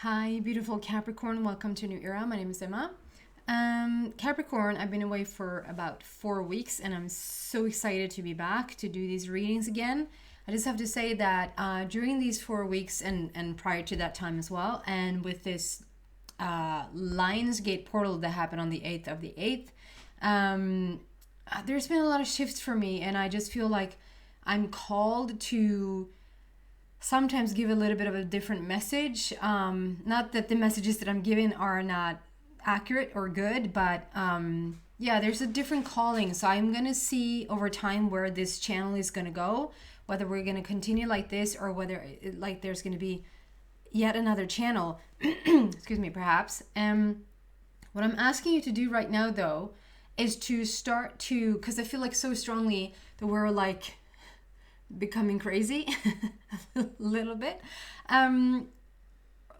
Hi, beautiful Capricorn. Welcome to a new era. My name is Emma. Capricorn, I've been away for about 4 weeks and I'm so excited to be back to do these readings again. I just have to say that during these 4 weeks and prior to that time as well, and with this Lionsgate portal that happened on the 8th of the 8th, there's been a lot of shifts for me, and I just feel like I'm called to sometimes give a little bit of a different message. Not that the messages that I'm giving are not accurate or good, but yeah, there's a different calling. So I'm going to see over time where this channel is going to go, whether we're going to continue like this or whether there's going to be yet another channel. Excuse me, perhaps. What I'm asking you to do right now, though, is to start to, because I feel like so strongly that we're like becoming crazy a little bit,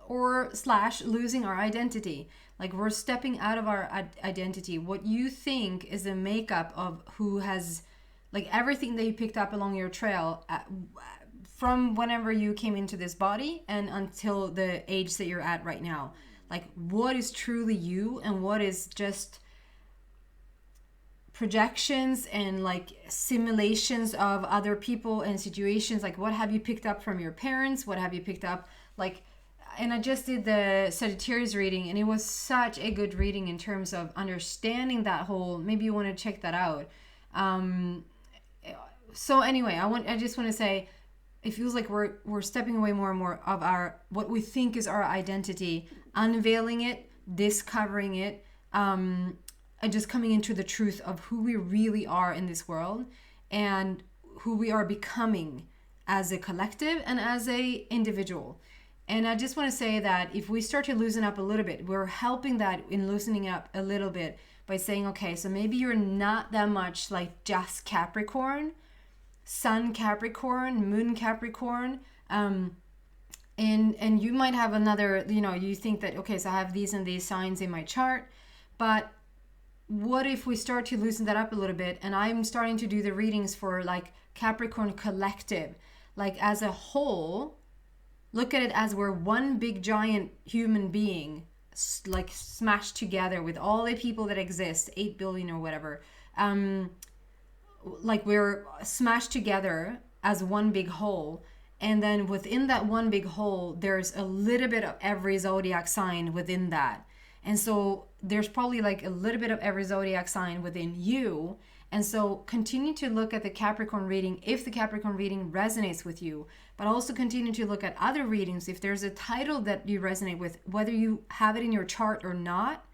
or slash losing our identity. Like we're stepping out of our identity. What you think is the makeup of who has, like everything that you picked up along your trail from whenever you came into this body and until the age that you're at right now. Like what is truly you and what is just projections and like simulations of other people and situations. Like what have you picked up from your parents? What have you picked up? Like, and I just did the Sagittarius reading and it was such a good reading in terms of understanding that whole, maybe you want to check that out. So anyway, I just want to say it feels like we're stepping away more and more of our, what we think is our identity, unveiling it, discovering it, and just coming into the truth of who we really are in this world and who we are becoming as a collective and as a individual. And I just want to say that if we start to loosen up a little bit, we're helping that in loosening up a little bit by saying, okay, so maybe you're not that much like just Capricorn, Sun Capricorn, Moon Capricorn, and you might have another, you think that, okay, so I have these and these signs in my chart, but what if we start to loosen that up a little bit? And I'm starting to do the readings for like Capricorn collective, like as a whole. Look at it as we're one big giant human being, like smashed together with all the people that exist, 8 billion or whatever. Like we're smashed together as one big whole. And then within that one big whole, there's a little bit of every zodiac sign within that. And so there's probably like a little bit of every zodiac sign within you. And so continue to look at the Capricorn reading if the Capricorn reading resonates with you, but also continue to look at other readings. If there's a title that you resonate with, whether you have it in your chart or not,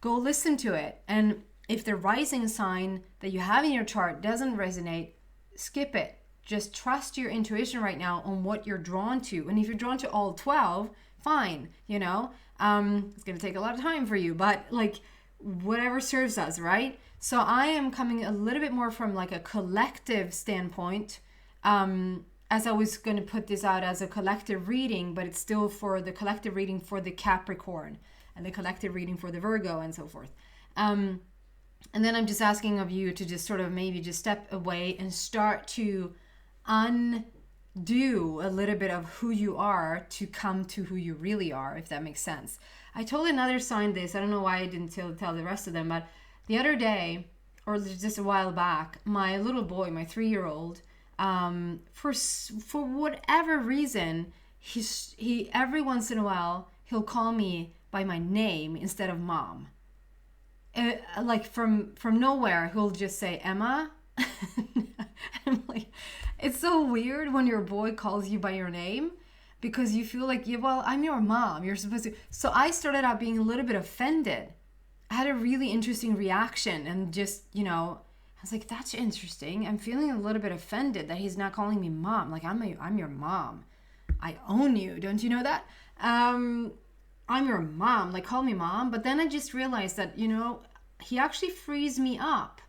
go listen to it. And if the rising sign that you have in your chart doesn't resonate, skip it. Just trust your intuition right now on what you're drawn to. And if you're drawn to all 12, fine, it's going to take a lot of time for you, but like whatever serves us, right? So I am coming a little bit more from like a collective standpoint, as I was going to put this out as a collective reading, but it's still for the collective reading for the Capricorn and the collective reading for the Virgo and so forth. And then I'm just asking of you to just sort of maybe just step away and start to undo a little bit of who you are to come to who you really are, if that makes sense. I told another sign this. I don't know why I didn't tell the rest of them, but the other day, or just a while back, my little boy, my 3-year-old, for whatever reason, he every once in a while he'll call me by my name instead of mom. Like from nowhere, he'll just say Emma. I'm like, it's so weird when your boy calls you by your name because you feel like, yeah, well, I'm your mom. You're supposed to. So I started out being a little bit offended. I had a really interesting reaction and just, I was like, that's interesting. I'm feeling a little bit offended that he's not calling me mom. Like, I'm your mom. I own you. Don't you know that? I'm your mom. Like, call me mom. But then I just realized that, he actually frees me up.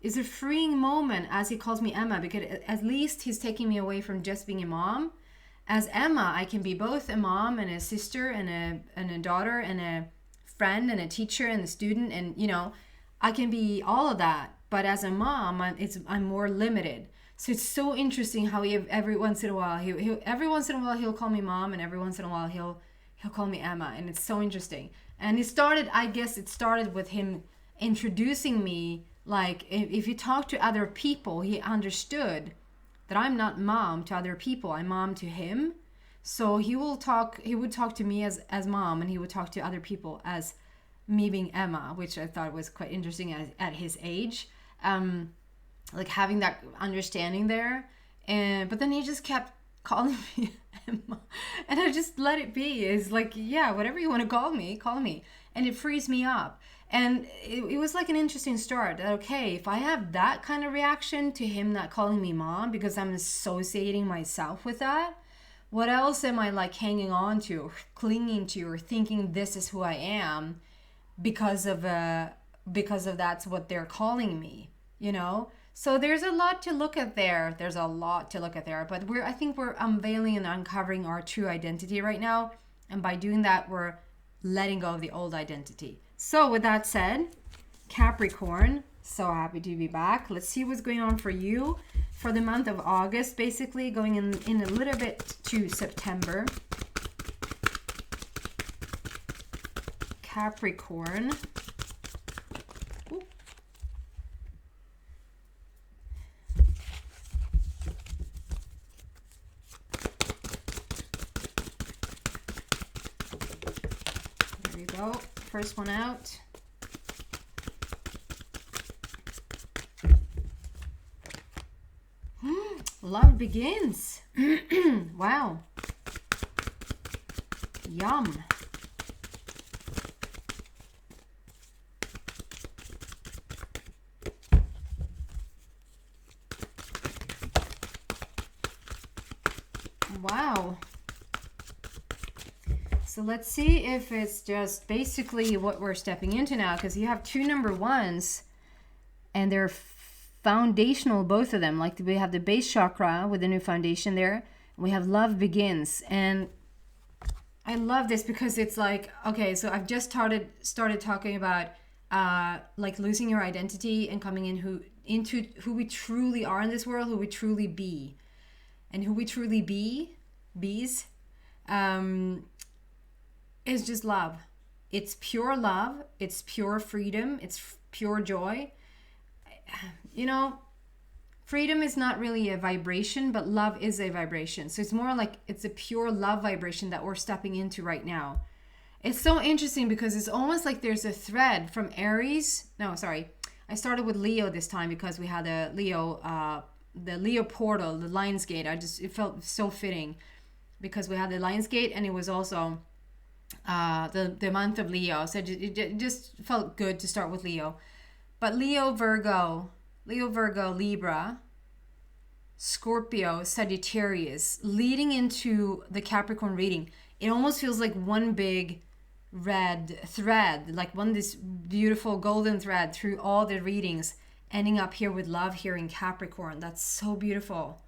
It's a freeing moment as he calls me Emma, because at least he's taking me away from just being a mom. As Emma, I can be both a mom and a sister and a daughter and a friend and a teacher and a student, and I can be all of that. But as a mom, I'm more limited. So it's so interesting how every once in a while he'll call me mom, and every once in a while he'll call me Emma, and it's so interesting. And I guess it started with him introducing me. Like, if you talk to other people, he understood that I'm not mom to other people, I'm mom to him. So he would talk to me as mom, and he would talk to other people as me being Emma, which I thought was quite interesting at his age. Like having that understanding there. But then he just kept calling me Emma, and I just let it be. It's like, yeah, whatever you want to call me, and it frees me up. And it was like an interesting start. That, okay, if I have that kind of reaction to him not calling me mom because I'm associating myself with that, what else am I like hanging on to, or clinging to, or thinking this is who I am because of that's what they're calling me, you know? So there's a lot to look at there. But I think we're unveiling and uncovering our true identity right now. And by doing that, we're letting go of the old identity. So with that said, Capricorn, so happy to be back. Let's see what's going on for you for the month of August, basically going in a little bit to September. Capricorn. Ooh. There we go. First one out. Love begins. Wow. Yum. Wow. So let's see if it's just basically what we're stepping into now, because you have two number ones and they're foundational, both of them. Like we have the base chakra with the new foundation there. We have love begins. And I love this because it's like, okay, so I've just started talking about like losing your identity and coming into who we truly are in this world, who we truly be. And who we truly bees, is just love. It's pure love. It's pure freedom. It's pure joy. You know, freedom is not really a vibration, but love is a vibration. So it's more like it's a pure love vibration that we're stepping into right now. It's so interesting because it's almost like there's a thread from Aries. No, sorry. I started with Leo this time because we had a Leo, the Leo portal, the Lion's Gate. It felt so fitting because we had the Lion's Gate and it was also the month of Leo. So it just felt good to start with Leo. But Leo, Virgo, Libra, Scorpio, Sagittarius, leading into the Capricorn reading, it almost feels like one big red thread, like this beautiful golden thread through all the readings, ending up here with love here in Capricorn. That's so beautiful.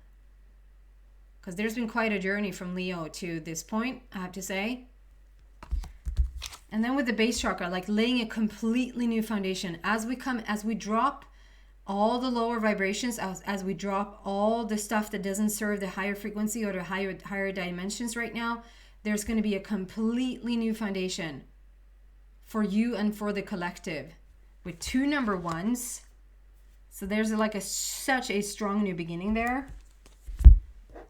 Because there's been quite a journey from Leo to this point, I have to say. And then with the base chakra, like laying a completely new foundation. As we drop all the lower vibrations, as we drop all the stuff that doesn't serve the higher frequency or the higher dimensions right now, there's going to be a completely new foundation for you and for the collective with two number ones. So there's like such a strong new beginning there.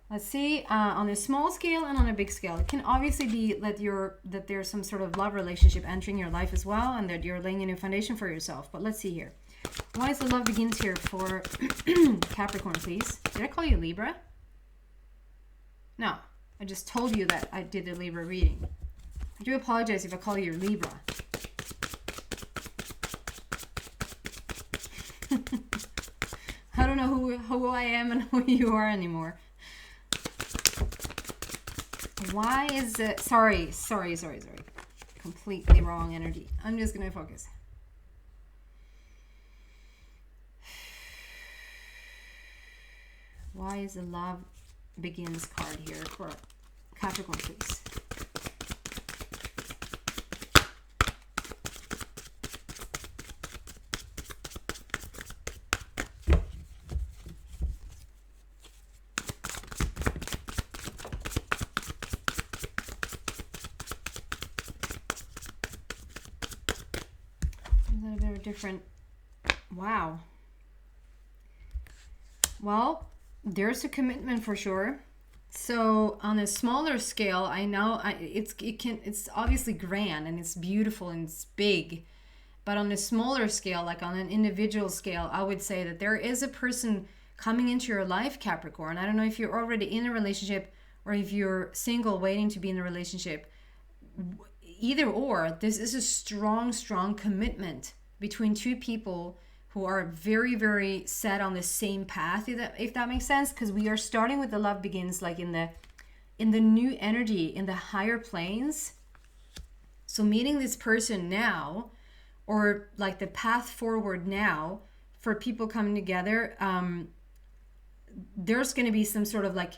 Let's see, on a small scale and on a big scale. It can obviously be that there's some sort of love relationship entering your life as well, and that you're laying a new foundation for yourself. But let's see here. Why is the love begins here for Capricorn, please? Did I call you Libra? No, I just told you that I did the Libra reading. I do apologize if I call you Libra. I don't know who I am and who you are anymore. Why is it... Sorry. Completely wrong energy. I'm just going to focus. Why is the love begins card here for Capricorn, please? of different, wow. Well, there's a commitment for sure. So on a smaller scale, I know it's obviously grand and it's beautiful and it's big. But on a smaller scale, like on an individual scale, I would say that there is a person coming into your life, Capricorn. I don't know if you're already in a relationship or if you're single waiting to be in a relationship. Either or, this is a strong, strong commitment between two people who are very, very set on the same path, if that makes sense. Because we are starting with the love begins, like in the new energy, in the higher planes. So meeting this person now, or like the path forward now for people coming together, there's going to be some sort of like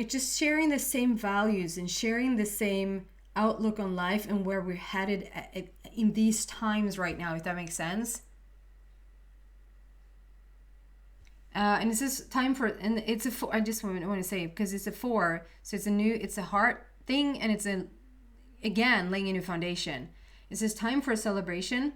just sharing the same values and sharing the same outlook on life and where we're headed in these times right now, if that makes sense. And this is time for, and it's a four, I just want to say, because it's a 4, so it's a heart thing, and it's again laying a new foundation. It says time for a celebration,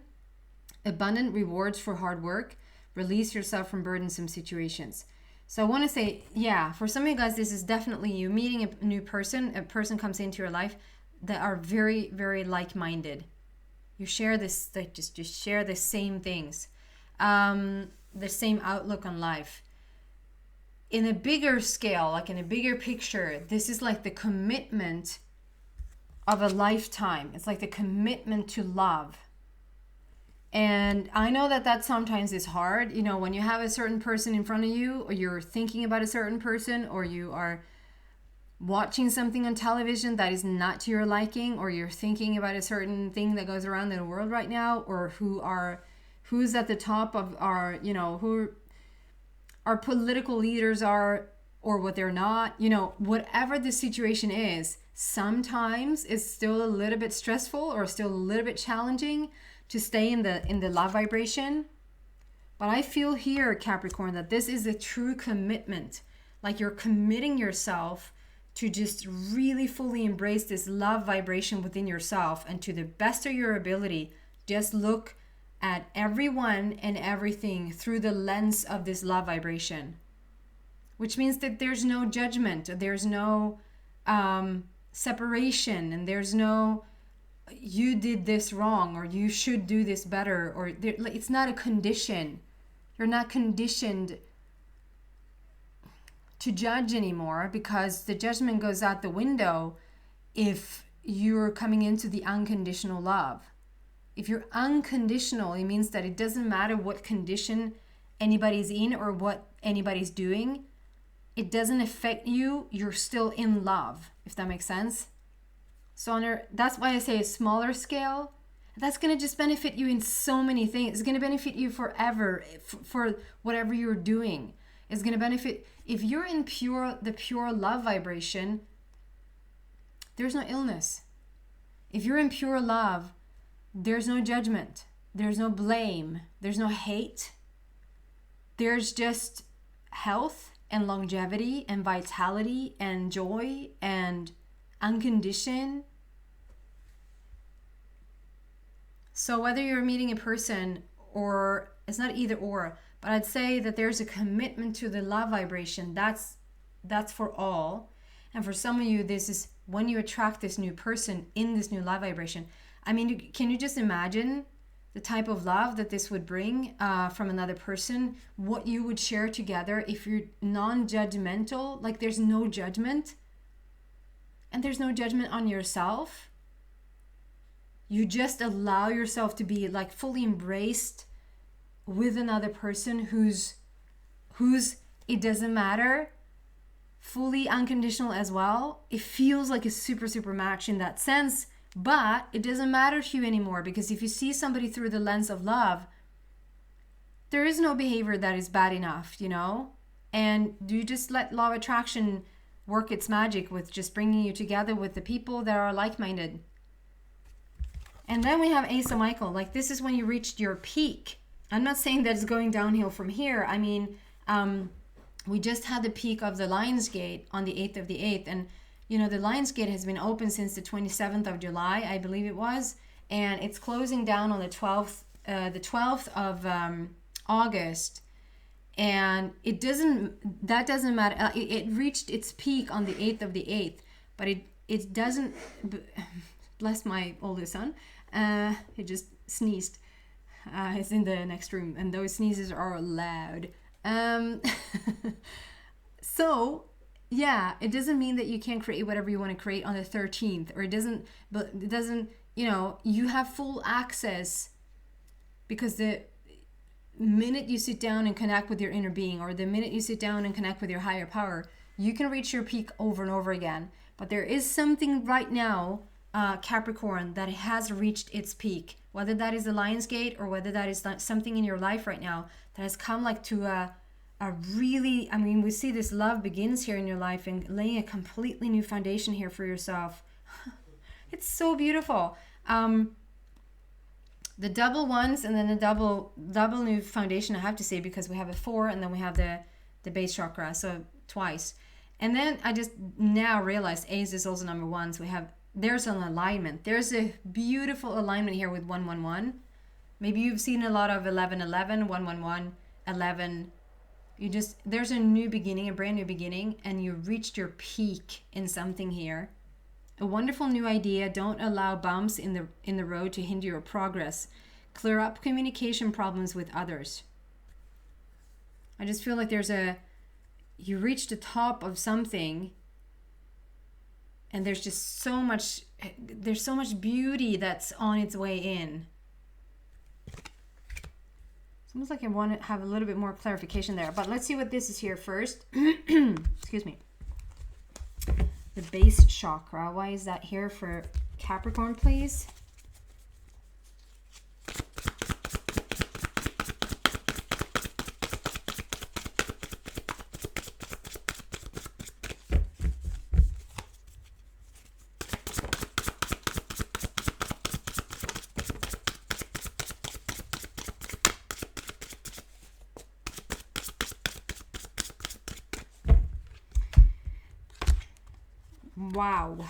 abundant rewards for hard work, release yourself from burdensome situations. So I want to say, yeah, for some of you guys, this is definitely you meeting a new person. A person comes into your life that are very, very like-minded. You share this, like just share the same things, the same outlook on life. In a bigger scale, like in a bigger picture, this is like the commitment of a lifetime. It's like the commitment to love. And I know that sometimes is hard, you know, when you have a certain person in front of you, or you're thinking about a certain person, or you are watching something on television that is not to your liking, or you're thinking about a certain thing that goes around in the world right now, or who's at the top of our, you know, who our political leaders are, or what they're not, you know, whatever the situation is, sometimes it's still a little bit stressful or still a little bit challenging to stay in the love vibration. But I feel here, Capricorn, that this is a true commitment. Like you're committing yourself to just really fully embrace this love vibration within yourself, and to the best of your ability, just look at everyone and everything through the lens of this love vibration. Which means that there's no judgment, there's no separation, and there's no you did this wrong or you should do this better, or it's not a condition. You're not conditioned to judge anymore, because the judgment goes out the window if you're coming into the unconditional love. If you're unconditional, it means that it doesn't matter what condition anybody's in or what anybody's doing. It doesn't affect you. You're still in love, if that makes sense. So that's why I say a smaller scale. That's going to just benefit you in so many things. It's going to benefit you forever for whatever you're doing. It's going to benefit if you're in the pure love vibration. There's no illness. If you're in pure love, there's no judgment. There's no blame. There's no hate. There's just health and longevity and vitality and joy and unconditioned. So whether you're meeting a person, or it's not either or, but I'd say that there's a commitment to the love vibration. That's for all. And for some of you, this is when you attract this new person in this new love vibration. I mean, can you just imagine the type of love that this would bring from another person? What you would share together if you're non-judgmental, like there's no judgment, and there's no judgment on yourself. You just allow yourself to be like fully embraced with another person who's it doesn't matter, fully unconditional as well. It feels like a super, super match in that sense, but it doesn't matter to you anymore, because if you see somebody through the lens of love, there is no behavior that is bad enough, you know? And you just let law of attraction work its magic with just bringing you together with the people that are like-minded. And then we have Ace of Michael. Like, this is when you reached your peak. I'm not saying that it's going downhill from here. I mean, we just had the peak of the Lion's Gate on the 8th of the 8th. And, you know, the Lion's Gate has been open since the 27th of July, I believe it was. And it's closing down on the 12th the 12th of August, and that doesn't matter. It reached its peak on the 8th of the 8th, but it doesn't. Bless my oldest son. He just sneezed. He's in the next room, and those sneezes are loud. So yeah, it doesn't mean that you can't create whatever you want to create on the 13th, or it doesn't, you have full access, because the minute you sit down and connect with your inner being, or the minute you sit down and connect with your higher power, you can reach your peak over and over again. But there is something right now, Capricorn, that has reached its peak, whether that is the Lion's Gate or whether that is something in your life right now that has come like to a really, we see this love begins here in your life and laying a completely new foundation here for yourself. It's so beautiful. The double ones and then the double new foundation, I have to say, because we have a 4 and then we have the base chakra, so twice. And then I just now realized Ace is also number 1, so there's an alignment. There's a beautiful alignment here with 111. Maybe you've seen a lot of 1111, 111, 11. There's a new beginning, a brand new beginning, and you reached your peak in something here. A wonderful new idea. Don't allow bumps in the road to hinder your progress. Clear up communication problems with others. I just feel like you reached the top of something, and there's so much beauty that's on its way in. It's almost like I want to have a little bit more clarification there, but let's see what this is here first. Excuse me. The base chakra. Why is that here for Capricorn, please? Wow.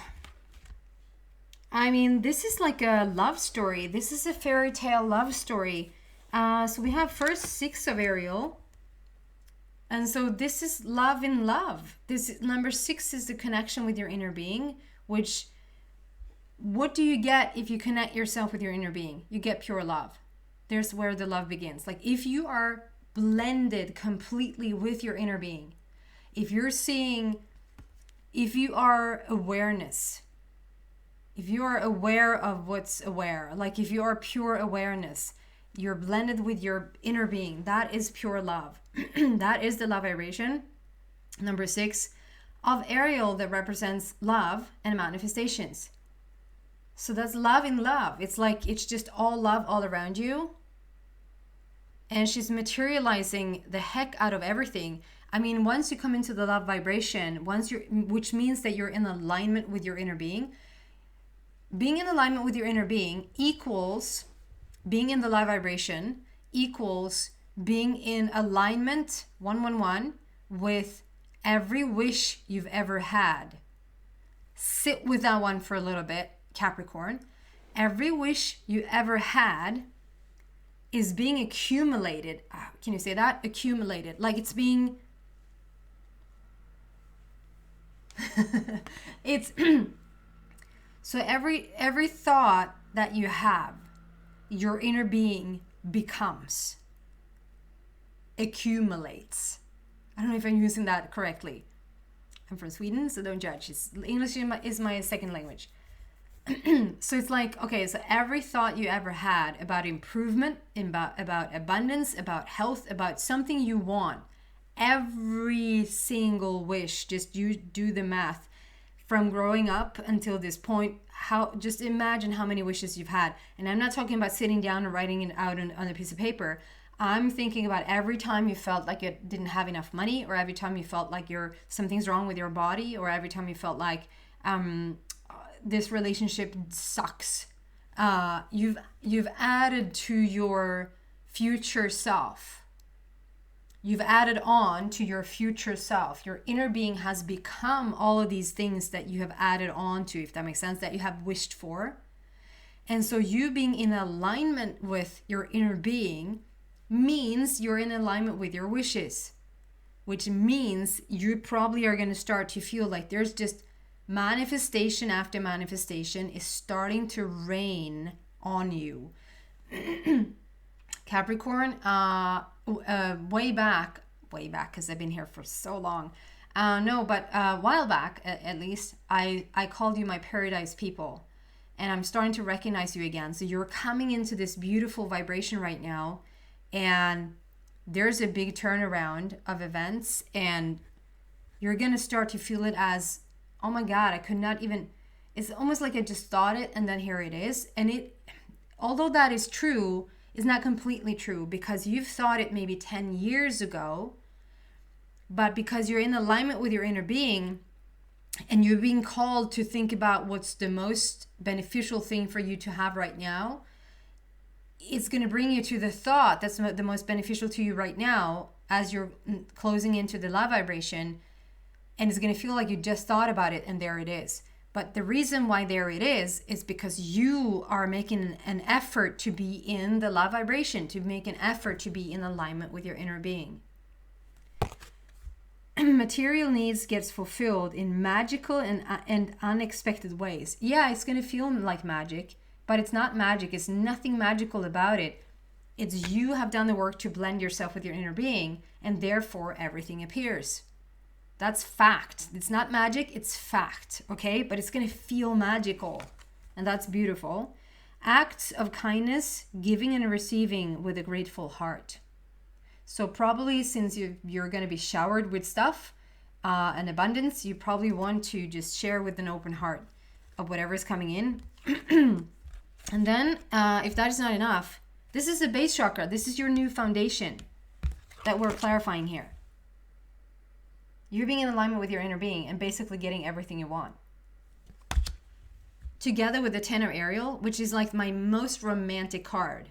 This is like a love story. This is a fairy tale love story. So we have first 6 of Ariel. And so this is love in love. This number 6 is the connection with your inner being, what do you get if you connect yourself with your inner being? You get pure love. There's where the love begins. Like if you are blended completely with your inner being, if you are awareness, if you are aware of what's aware, like if you are pure awareness, you're blended with your inner being, that is pure love. That is the love vibration. Number 6 of Ariel, that represents love and manifestations. So that's love in love. It's like it's just all love all around you. And she's materializing the heck out of everything. Once you come into the love vibration, which means that you're in alignment with your inner being. Being in alignment with your inner being equals being in the love vibration, equals being in alignment, 111, with every wish you've ever had. Sit with that one for a little bit, Capricorn. Every wish you ever had is being accumulated. Can you say that? Accumulated. Like it's being... it's so every thought that you have, your inner being becomes, accumulates. I don't know if I'm using that correctly. I'm from Sweden, so don't judge. English is my second language. So it's like, okay, so every thought you ever had about improvement, about abundance, about health, about something you want, every single wish, just you do the math from growing up until this point, just imagine how many wishes you've had. And I'm not talking about sitting down and writing it out on a piece of paper. I'm thinking about every time you felt like you didn't have enough money, or every time you felt like something's wrong with your body, or every time you felt like this relationship sucks. You've added to your future self. You've added on to your future self. Your inner being has become all of these things that you have added on to, if that makes sense, that you have wished for. And so you being in alignment with your inner being means you're in alignment with your wishes, which means you probably are going to start to feel like there's just manifestation after manifestation is starting to rain on you. Capricorn, way back, because I've been here for so long. But a while back, at least, I called you my paradise people. And I'm starting to recognize you again. So you're coming into this beautiful vibration right now. And there's a big turnaround of events. And you're going to start to feel it as, oh my God, I could not even, it's almost like I just thought it and then here it is. And it, although that is true, is not completely true, because you've thought it maybe 10 years ago, but because you're in alignment with your inner being and you're being called to think about what's the most beneficial thing for you to have right now, it's going to bring you to the thought that's the most beneficial to you right now as you're closing into the love vibration. And it's going to feel like you just thought about it and there it is. But the reason why there it is because you are making an effort to be in the love vibration, to make an effort to be in alignment with your inner being. Material needs gets fulfilled in magical and unexpected ways. Yeah, it's going to feel like magic, but it's not magic. It's nothing magical about it. It's you have done the work to blend yourself with your inner being, and therefore everything appears. That's fact. It's not magic, it's fact, okay? But it's going to feel magical, and that's beautiful. Acts of kindness, giving and receiving with a grateful heart. So probably since you're going to be showered with stuff and abundance, you probably want to just share with an open heart of whatever is coming in. And then if that is not enough, this is the base chakra. This is your new foundation that we're clarifying here. You're being in alignment with your inner being and basically getting everything you want. Together with the 10 of Ariel, which is like my most romantic card.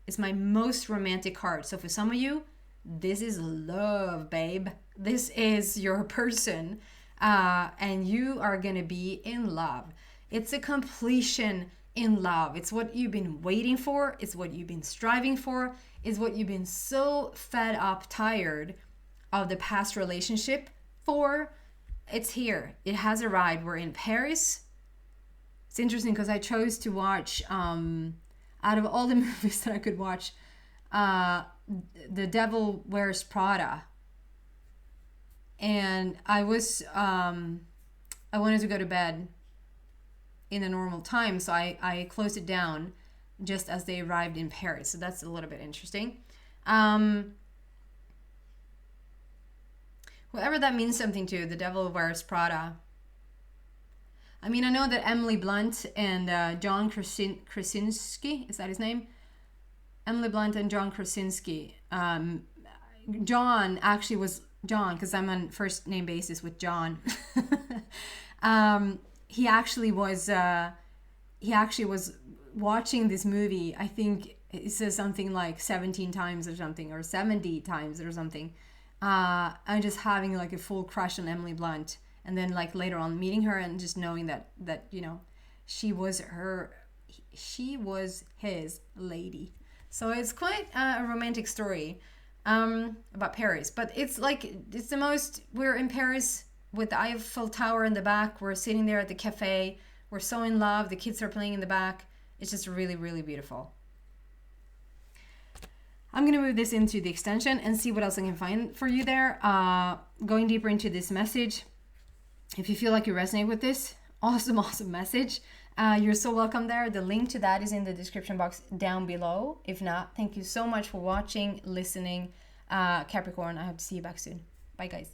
It's my most romantic card. So for some of you, this is love, babe. This is your person. And you are going to be in love. It's a completion in love. It's what you've been waiting for. It's what you've been striving for. It's what you've been so fed up, tired of the past relationship for. It's here. It has arrived. We're in Paris. It's interesting because I chose to watch, out of all the movies that I could watch, The Devil Wears Prada. And I wanted to go to bed in a normal time, so I closed it down just as they arrived in Paris. So that's a little bit interesting. Whoever that means something to, The Devil Wears Prada. I mean, I know that Emily Blunt and John Krasinski, is that his name? Emily Blunt and John Krasinski. John actually was John, because I'm on first name basis with John. He actually was watching this movie. I think it says something like 17 times or something, or 70 times or something. I'm just having like a full crush on Emily Blunt, and then like later on meeting her and just knowing that you know she was his lady. So it's quite a romantic story about Paris. But it's the most, we're in Paris with the Eiffel Tower in the back. We're sitting there at the cafe. We're so in love. The kids are playing in the back. It's just really, really beautiful. I'm going to move this into the extension and see what else I can find for you there. Going deeper into this message. If you feel like you resonate with this, awesome message. You're so welcome there. The link to that is in the description box down below. If not, thank you so much for watching, listening. Capricorn, I hope to see you back soon. Bye, guys.